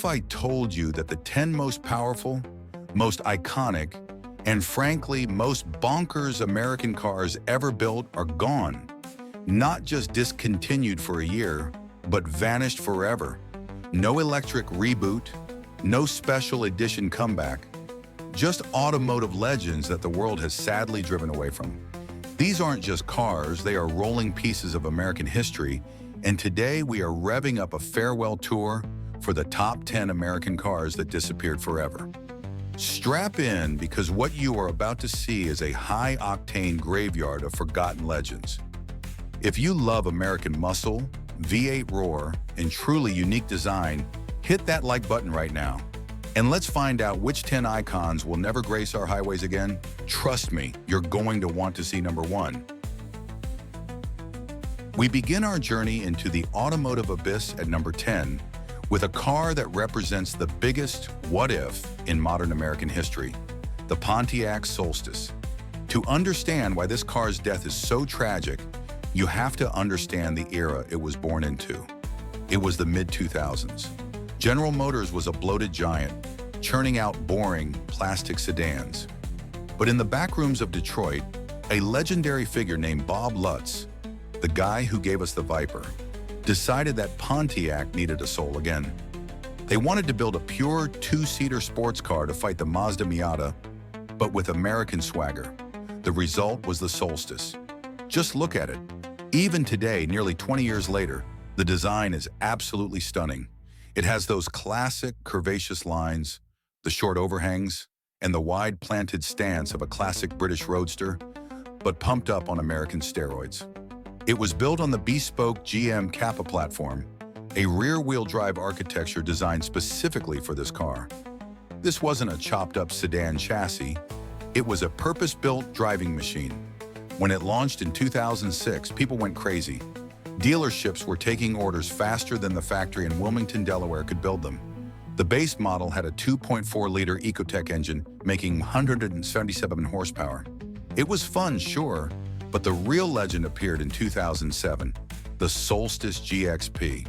if I told you that the 10 most powerful, most iconic, and frankly, most bonkers American cars ever built are gone? Not just discontinued for a year, but vanished forever. No electric reboot, no special edition comeback, just automotive legends that the world has sadly driven away from. These aren't just cars, they are rolling pieces of American history, and today we are revving up a farewell tour for the top 10 American cars that disappeared forever. Strap in, because what you are about to see is a high-octane graveyard of forgotten legends. If you love American muscle, V8 roar, and truly unique design, hit that like button right now. And let's find out which 10 icons will never grace our highways again. Trust me, you're going to want to see number 1. We begin our journey into the automotive abyss at number 10 with a car that represents the biggest what if in modern American history, the Pontiac Solstice. To understand why this car's death is so tragic, you have to understand the era it was born into. It was the mid-2000s. General Motors was a bloated giant, churning out boring plastic sedans. But in the backrooms of Detroit, a legendary figure named Bob Lutz, the guy who gave us the Viper, decided that Pontiac needed a soul again. They wanted to build a pure two-seater sports car to fight the Mazda Miata, but with American swagger. The result was the Solstice. Just look at it. Even today, nearly 20 years later, the design is absolutely stunning. It has those classic curvaceous lines, the short overhangs, and the wide planted stance of a classic British roadster, but pumped up on American steroids. It was built on the bespoke GM Kappa platform, a rear-wheel drive architecture designed specifically for this car. This wasn't a chopped-up sedan chassis. It was a purpose-built driving machine. When it launched in 2006, people went crazy. Dealerships were taking orders faster than the factory in Wilmington, Delaware could build them. The base model had a 2.4-liter Ecotec engine, making 177 horsepower. It was fun, sure, but the real legend appeared in 2007, the Solstice GXP.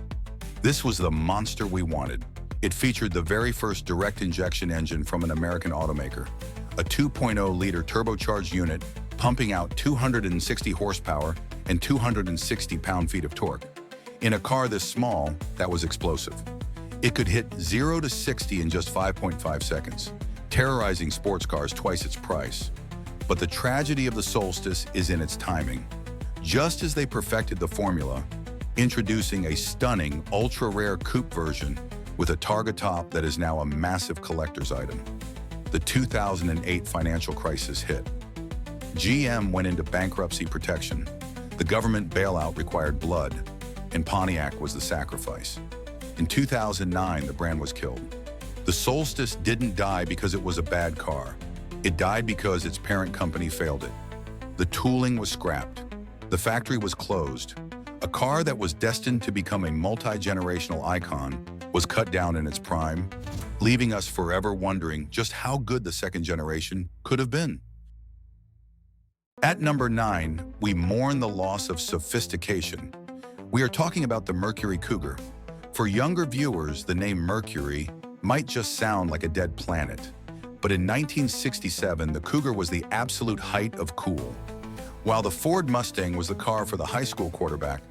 This was the monster we wanted. It featured the very first direct injection engine from an American automaker, a 2.0-liter turbocharged unit pumping out 260 horsepower and 260 pound-feet of torque. In a car this small, that was explosive. It could hit 0 to 60 in just 5.5 seconds, terrorizing sports cars twice its price. But the tragedy of the Solstice is in its timing. Just as they perfected the formula, introducing a stunning, ultra-rare coupe version with a Targa top that is now a massive collector's item, the 2008 financial crisis hit. GM went into bankruptcy protection. The government bailout required blood, and Pontiac was the sacrifice. In 2009, the brand was killed. The Solstice didn't die because it was a bad car. It died because its parent company failed it. The tooling was scrapped. The factory was closed. A car that was destined to become a multi-generational icon was cut down in its prime, leaving us forever wondering just how good the second generation could have been. At number 9, we mourn the loss of sophistication. We are talking about the Mercury Cougar. For younger viewers, the name Mercury might just sound like a dead planet. But in 1967, the Cougar was the absolute height of cool. While the Ford Mustang was the car for the high school quarterback,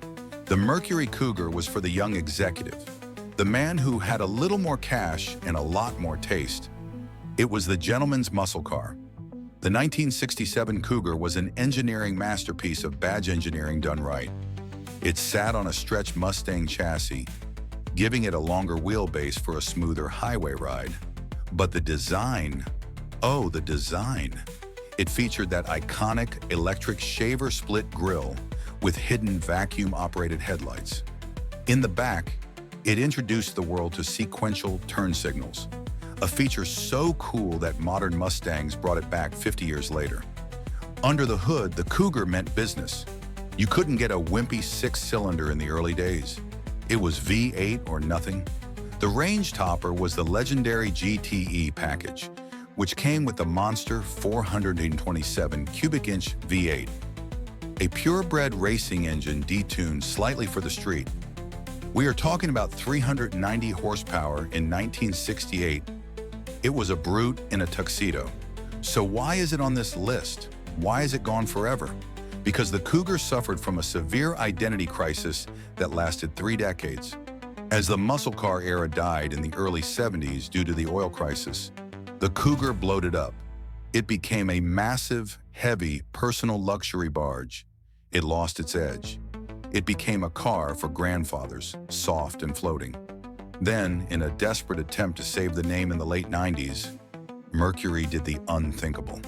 the Mercury Cougar was for the young executive, the man who had a little more cash and a lot more taste. It was the gentleman's muscle car. The 1967 Cougar was an engineering masterpiece of badge engineering done right. It sat on a stretched Mustang chassis, giving it a longer wheelbase for a smoother highway ride. But the design, oh, the design. It featured that iconic electric shaver split grille with hidden vacuum-operated headlights. In the back, it introduced the world to sequential turn signals, a feature so cool that modern Mustangs brought it back 50 years later. Under the hood, the Cougar meant business. You couldn't get a wimpy six-cylinder in the early days. It was V8 or nothing. The range topper was the legendary GTE package, which came with the monster 427 cubic inch V8, a purebred racing engine detuned slightly for the street. We are talking about 390 horsepower in 1968. It was a brute in a tuxedo. So why is it on this list? Why is it gone forever? Because the Cougar suffered from a severe identity crisis that lasted 3 decades. As the muscle car era died in the early 70s due to the oil crisis, the Cougar bloated up. It became a massive, heavy, personal luxury barge. It lost its edge. It became a car for grandfathers, soft and floating. Then, in a desperate attempt to save the name in the late 90s, Mercury did the unthinkable.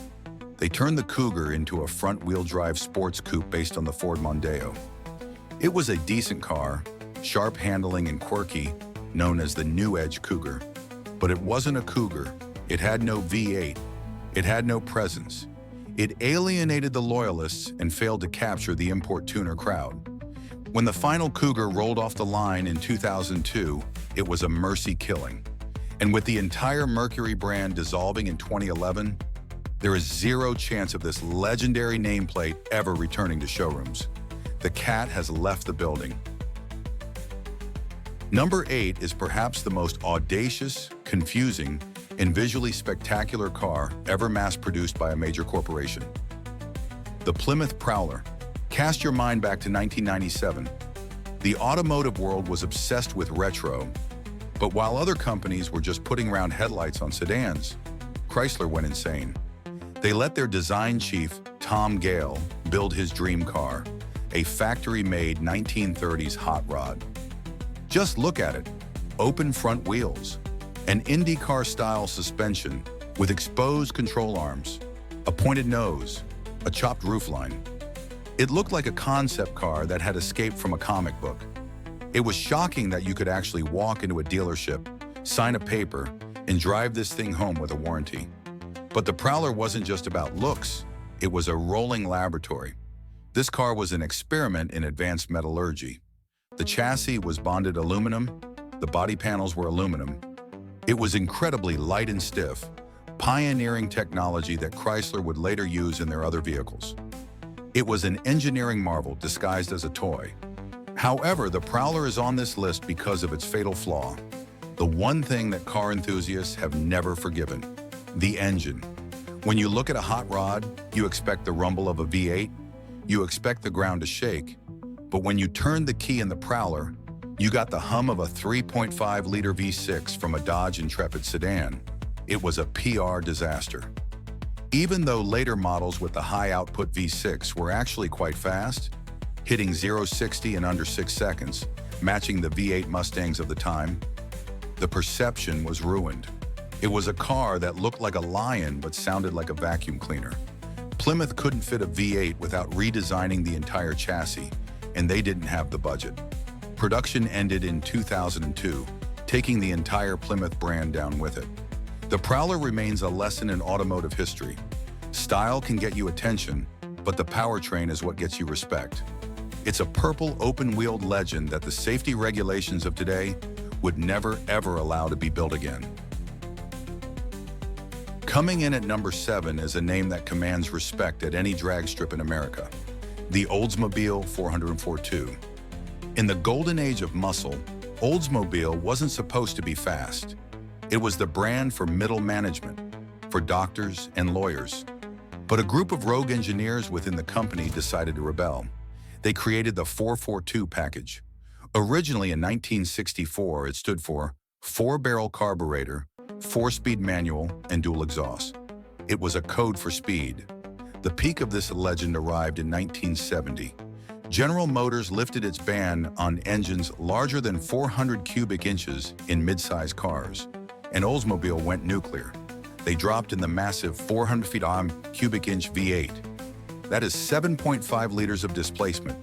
They turned the Cougar into a front-wheel drive sports coupe based on the Ford Mondeo. It was a decent car, sharp handling and quirky, known as the New Edge Cougar. But it wasn't a Cougar. It had no V8. It had no presence. It alienated the loyalists and failed to capture the import tuner crowd. When the final Cougar rolled off the line in 2002, it was a mercy killing. And with the entire Mercury brand dissolving in 2011, there is zero chance of this legendary nameplate ever returning to showrooms. The cat has left the building. Number 8 is perhaps the most audacious, confusing, and visually spectacular car ever mass-produced by a major corporation. The Plymouth Prowler. Cast your mind back to 1997. The automotive world was obsessed with retro, but while other companies were just putting round headlights on sedans, Chrysler went insane. They let their design chief, Tom Gale, build his dream car, a factory-made 1930s hot rod. Just look at it. Open front wheels, an IndyCar-style suspension with exposed control arms, a pointed nose, a chopped roofline. It looked like a concept car that had escaped from a comic book. It was shocking that you could actually walk into a dealership, sign a paper, and drive this thing home with a warranty. But the Prowler wasn't just about looks, it was a rolling laboratory. This car was an experiment in advanced metallurgy. The chassis was bonded aluminum, the body panels were aluminum. It was incredibly light and stiff, pioneering technology that Chrysler would later use in their other vehicles. It was an engineering marvel disguised as a toy. However, the Prowler is on this list because of its fatal flaw, the one thing that car enthusiasts have never forgiven: the engine. When you look at a hot rod, you expect the rumble of a V8, you expect the ground to shake. But when you turned the key in the Prowler, you got the hum of a 3.5-liter V6 from a Dodge Intrepid sedan. It was a PR disaster. Even though later models with the high-output V6 were actually quite fast, hitting 0-60 in under 6 seconds, matching the V8 Mustangs of the time, the perception was ruined. It was a car that looked like a lion but sounded like a vacuum cleaner. Plymouth couldn't fit a V8 without redesigning the entire chassis, and they didn't have the budget. Production ended in 2002, taking the entire Plymouth brand down with it. The Prowler remains a lesson in automotive history. Style can get you attention, but the powertrain is what gets you respect. It's a purple, open-wheeled legend that the safety regulations of today would never, ever allow to be built again. Coming in at number 7 is a name that commands respect at any drag strip in America: the Oldsmobile 404-2. In the golden age of muscle, Oldsmobile wasn't supposed to be fast. It was the brand for middle management, for doctors and lawyers. But a group of rogue engineers within the company decided to rebel. They created the 442 package. Originally in 1964, it stood for 4-barrel carburetor, 4-speed manual, and dual exhaust. It was a code for speed. The peak of this legend arrived in 1970. General Motors lifted its ban on engines larger than 400 cubic inches in mid-size cars, and Oldsmobile went nuclear. They dropped in the massive 400 feet on cubic inch V8. That is 7.5 liters of displacement.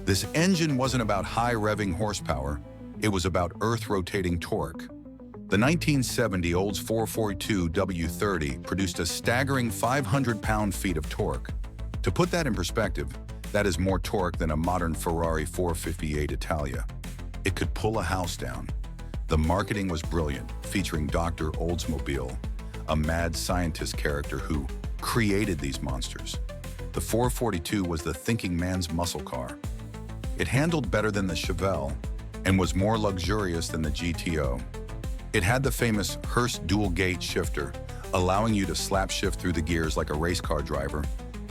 This engine wasn't about high revving horsepower, it was about earth-rotating torque. The 1970 Olds 442 W30 produced a staggering 500 pound-feet of torque. To put that in perspective, that is more torque than a modern Ferrari 458 Italia. It could pull a house down. The marketing was brilliant, featuring Dr. Oldsmobile, a mad scientist character who created these monsters. The 442 was the thinking man's muscle car. It handled better than the Chevelle, and was more luxurious than the GTO. It had the famous Hurst dual-gate shifter, allowing you to slap shift through the gears like a race car driver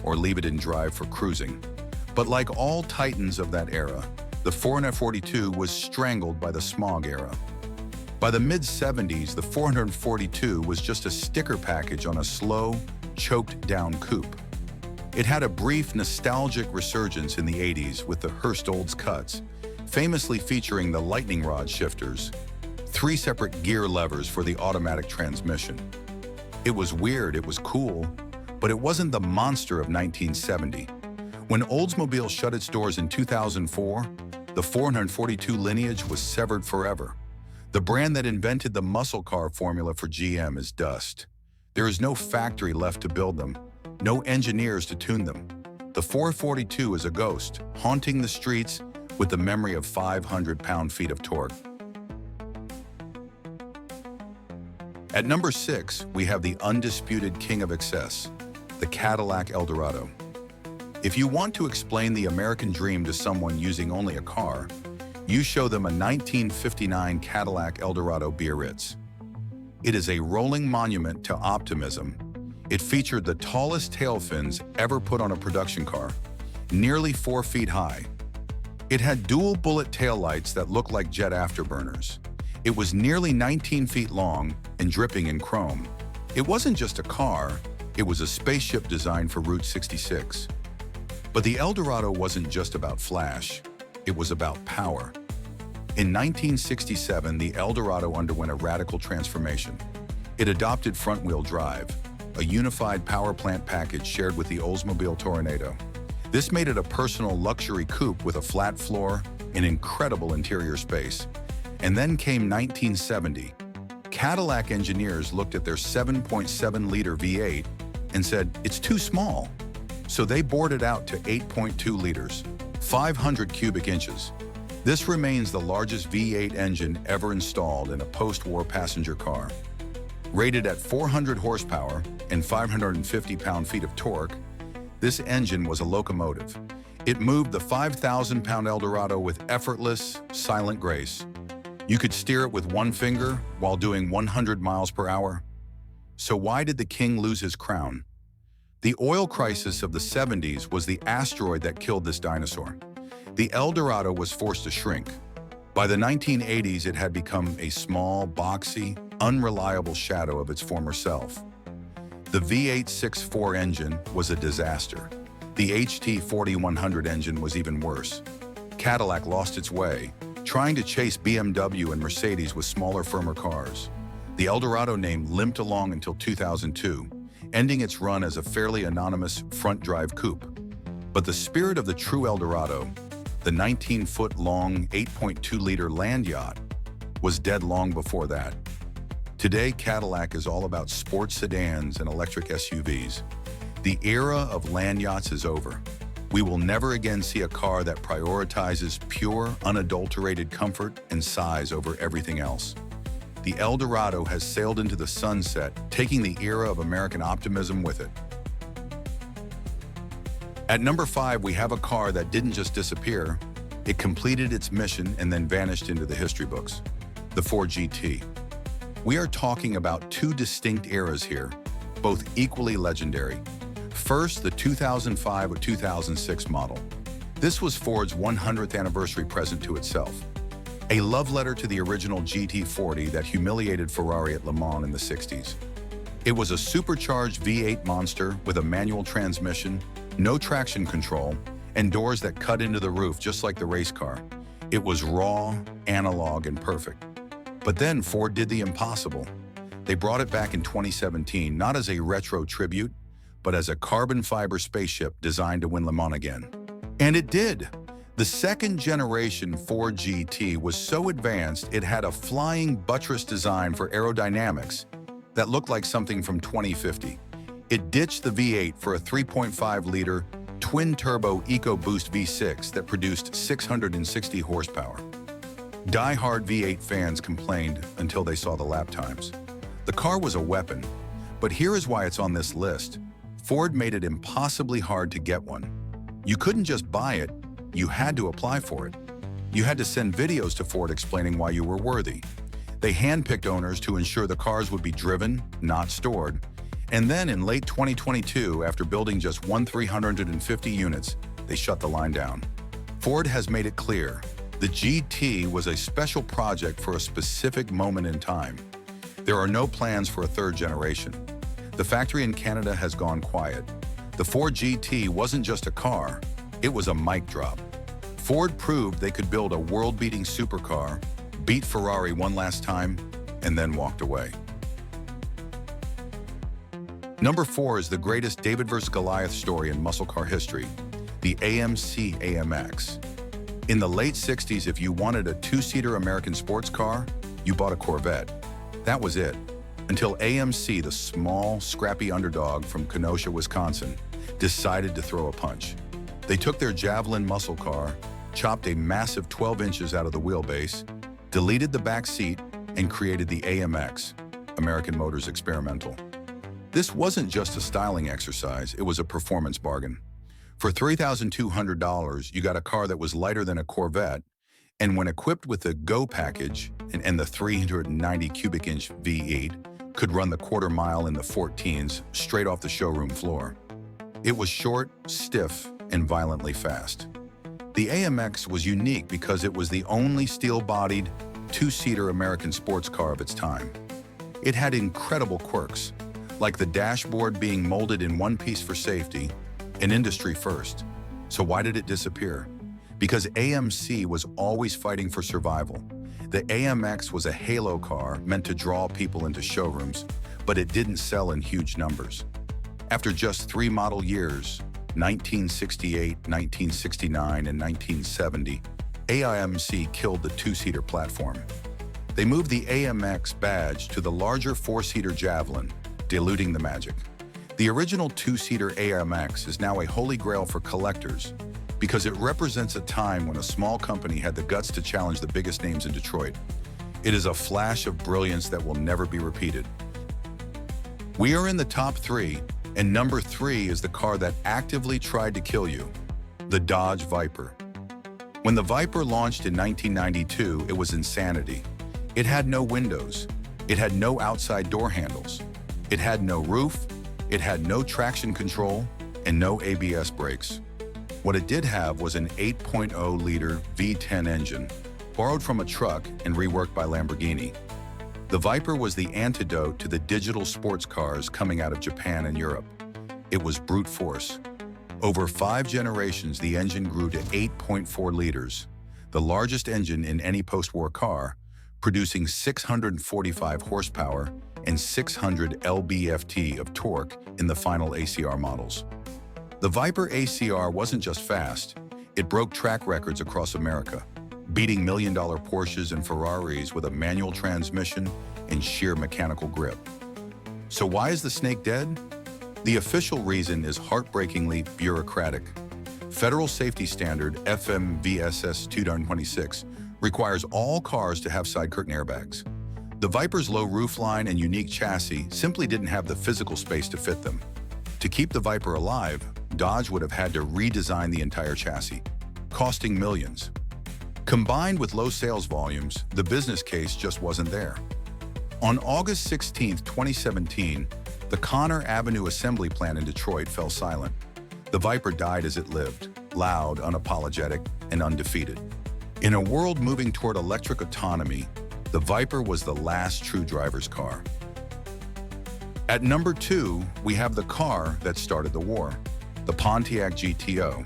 or leave it in drive for cruising. But like all titans of that era, the 442 was strangled by the smog era. By the mid-70s, the 442 was just a sticker package on a slow, choked-down coupe. It had a brief, nostalgic resurgence in the 80s with the Hurst Olds cuts, famously featuring the lightning rod shifters, 3 separate gear levers for the automatic transmission. It was weird, it was cool, but it wasn't the monster of 1970. When Oldsmobile shut its doors in 2004, the 442 lineage was severed forever. The brand that invented the muscle car formula for GM is dust. There is no factory left to build them, no engineers to tune them. The 442 is a ghost, haunting the streets with the memory of 500 pound-feet of torque. At number 6, we have the undisputed king of excess, the Cadillac Eldorado. If you want to explain the American dream to someone using only a car, you show them a 1959 Cadillac Eldorado Biarritz. It is a rolling monument to optimism. It featured the tallest tail fins ever put on a production car, nearly 4 feet high. It had dual bullet taillights that looked like jet afterburners. It was nearly 19 feet long and dripping in chrome. It wasn't just a car, it was a spaceship designed for Route 66. But the Eldorado wasn't just about flash, it was about power. In 1967, the Eldorado underwent a radical transformation. It adopted front-wheel drive, a unified power plant package shared with the Oldsmobile Tornado. This made it a personal luxury coupe with a flat floor and incredible interior space. And then came 1970. Cadillac engineers looked at their 7.7-liter V8 and said, it's too small. So they bored it out to 8.2 liters, 500 cubic inches. This remains the largest V8 engine ever installed in a post-war passenger car. Rated at 400 horsepower and 550 pound-feet of torque, this engine was a locomotive. It moved the 5,000-pound Eldorado with effortless, silent grace. You could steer it with one finger while doing 100 miles per hour. So why did the king lose his crown? The oil crisis of the 70s was the asteroid that killed this dinosaur. The Eldorado was forced to shrink. By the 1980s, it had become a small, boxy, unreliable shadow of its former self. The V8 6.4 engine was a disaster. The HT 4100 engine was even worse. Cadillac lost its way, trying to chase BMW and Mercedes with smaller, firmer cars. The Eldorado name limped along until 2002, ending its run as a fairly anonymous front-drive coupe. But the spirit of the true Eldorado, the 19-foot-long, 8.2-liter land yacht, was dead long before that. Today, Cadillac is all about sports sedans and electric SUVs. The era of land yachts is over. We will never again see a car that prioritizes pure, unadulterated comfort and size over everything else. The Eldorado has sailed into the sunset, taking the era of American optimism with it. At number 5, we have a car that didn't just disappear. It completed its mission and then vanished into the history books, the Ford GT. We are talking about 2 distinct eras here, both equally legendary. First, the 2005 or 2006 model. This was Ford's 100th anniversary present to itself. A love letter to the original GT40 that humiliated Ferrari at Le Mans in the 60s. It was a supercharged V8 monster with a manual transmission, no traction control, and doors that cut into the roof just like the race car. It was raw, analog, and perfect. But then Ford did the impossible. They brought it back in 2017, not as a retro tribute, but as a carbon fiber spaceship designed to win Le Mans again. And it did. The second generation Ford GT was so advanced it had a flying buttress design for aerodynamics that looked like something from 2050. It ditched the V8 for a 3.5-liter twin-turbo EcoBoost V6 that produced 660 horsepower. Die-hard V8 fans complained until they saw the lap times. The car was a weapon, but here is why it's on this list. Ford made it impossibly hard to get one. You couldn't just buy it, you had to apply for it. You had to send videos to Ford explaining why you were worthy. They handpicked owners to ensure the cars would be driven, not stored. And then in late 2022, after building just 350 units, they shut the line down. Ford has made it clear the GT was a special project for a specific moment in time. There are no plans for a third generation. The factory in Canada has gone quiet. The Ford GT wasn't just a car, it was a mic drop. Ford proved they could build a world-beating supercar, beat Ferrari one last time, and then walked away. Number 4 is the greatest David vs. Goliath story in muscle car history, the AMC AMX. In the late 60s, if you wanted a two-seater American sports car, you bought a Corvette. That was it. Until AMC, the small, scrappy underdog from Kenosha, Wisconsin, decided to throw a punch. They took their Javelin muscle car, chopped a massive 12 inches out of the wheelbase, deleted the back seat, and created the AMX, American Motors Experimental. This wasn't just a styling exercise, it was a performance bargain. For $3,200, you got a car that was lighter than a Corvette, and when equipped with the Go package and the 390 cubic inch V8, could run the quarter mile in the 14s straight off the showroom floor. It was short, stiff, and violently fast. The AMX was unique because it was the only steel-bodied, two-seater American sports car of its time. It had incredible quirks, like the dashboard being molded in one piece for safety, an industry first. So why did it disappear? Because AMC was always fighting for survival. The AMX was a halo car meant to draw people into showrooms, but it didn't sell in huge numbers. After just 3 model years, 1968, 1969, and 1970, AMC killed the two-seater platform. They moved the AMX badge to the larger 4-seater Javelin, diluting the magic. The original two-seater AMX is now a holy grail for collectors because it represents a time when a small company had the guts to challenge the biggest names in Detroit. It is a flash of brilliance that will never be repeated. We are in the top 3, and number 3 is the car that actively tried to kill you, the Dodge Viper. When the Viper launched in 1992, it was insanity. It had no windows. It had no outside door handles. It had no roof. It had no traction control and no ABS brakes. What it did have was an 8.0-liter V10 engine, borrowed from a truck and reworked by Lamborghini. The Viper was the antidote to the digital sports cars coming out of Japan and Europe. It was brute force. Over 5 generations, the engine grew to 8.4 liters, the largest engine in any post-war car, producing 645 horsepower and 600 lb-ft of torque in the final ACR models. The Viper ACR wasn't just fast, it broke track records across America, beating million-dollar Porsches and Ferraris with a manual transmission and sheer mechanical grip. So why is the snake dead? The official reason is heartbreakingly bureaucratic. Federal safety standard FMVSS 226 requires all cars to have side curtain airbags. The Viper's low roofline and unique chassis simply didn't have the physical space to fit them. To keep the Viper alive, Dodge would have had to redesign the entire chassis, costing millions. Combined with low sales volumes, the business case just wasn't there. On August 16, 2017, the Conner Avenue assembly plant in Detroit fell silent. The Viper died as it lived, loud, unapologetic, and undefeated. In a world moving toward electric autonomy, the Viper was the last true driver's car. At number 2, we have the car that started the war, the Pontiac GTO.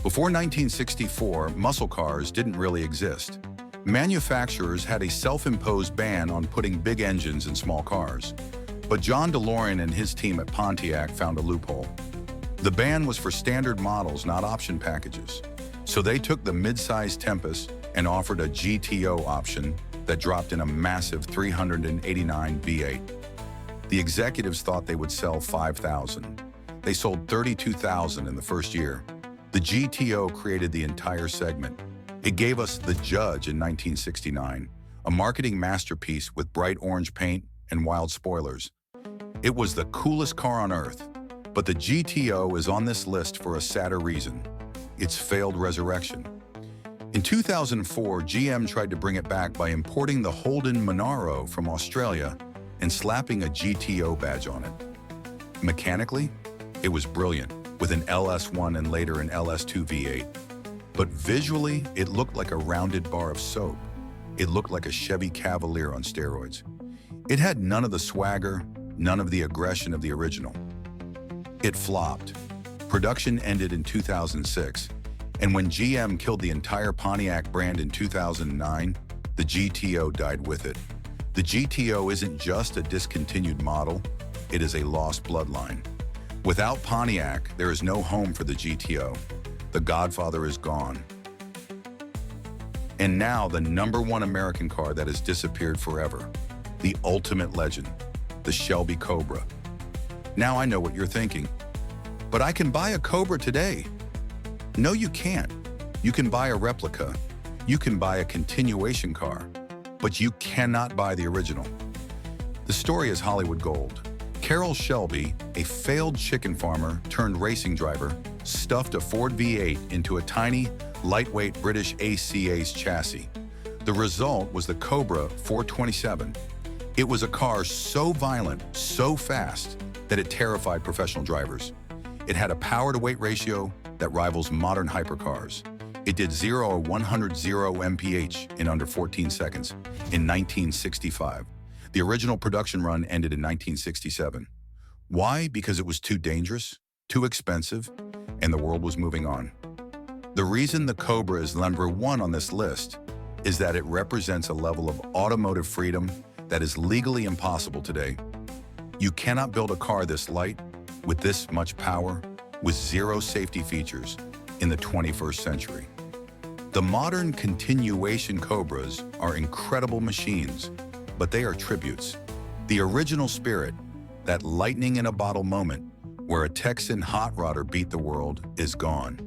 Before 1964, muscle cars didn't really exist. Manufacturers had a self-imposed ban on putting big engines in small cars. But John DeLorean and his team at Pontiac found a loophole. The ban was for standard models, not option packages. So they took the mid-size Tempest and offered a GTO option that dropped in a massive 389 V8. The executives thought they would sell 5,000. They sold 32,000 in the first year. The GTO created the entire segment. It gave us the Judge in 1969, a marketing masterpiece with bright orange paint and wild spoilers. It was the coolest car on earth, but the GTO is on this list for a sadder reason: its failed resurrection. In 2004, GM tried to bring it back by importing the Holden Monaro from Australia and slapping a GTO badge on it. Mechanically, it was brilliant, with an LS1 and later an LS2 V8. But visually, it looked like a rounded bar of soap. It looked like a Chevy Cavalier on steroids. It had none of the swagger, none of the aggression of the original. It flopped. Production ended in 2006, and when GM killed the entire Pontiac brand in 2009, the GTO died with it. The GTO isn't just a discontinued model, it is a lost bloodline. Without Pontiac, there is no home for the GTO. The Godfather is gone. And now the #1 American car that has disappeared forever, the ultimate legend, the Shelby Cobra. Now I know what you're thinking, but I can buy a Cobra today. No, you can't. You can buy a replica, you can buy a continuation car, but you cannot buy the original. The story is Hollywood gold. Carroll Shelby, a failed chicken farmer turned racing driver, stuffed a Ford V8 into a tiny, lightweight British ACA's chassis. The result was the Cobra 427. It was a car so violent, so fast, that it terrified professional drivers. It had a power-to-weight ratio that rivals modern hypercars. It did 0 to 100 mph in under 14 seconds in 1965. The original production run ended in 1967. Why? Because it was too dangerous, too expensive, and the world was moving on. The reason the Cobra is #1 on this list is that it represents a level of automotive freedom that is legally impossible today. You cannot build a car this light, with this much power, with zero safety features in the 21st century. The modern continuation Cobras are incredible machines, but they are tributes. The original spirit, that lightning in a bottle moment where a Texan hot rodder beat the world, is gone.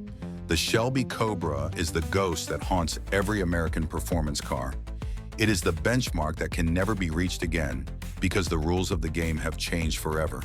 The Shelby Cobra is the ghost that haunts every American performance car. It is the benchmark that can never be reached again because the rules of the game have changed forever.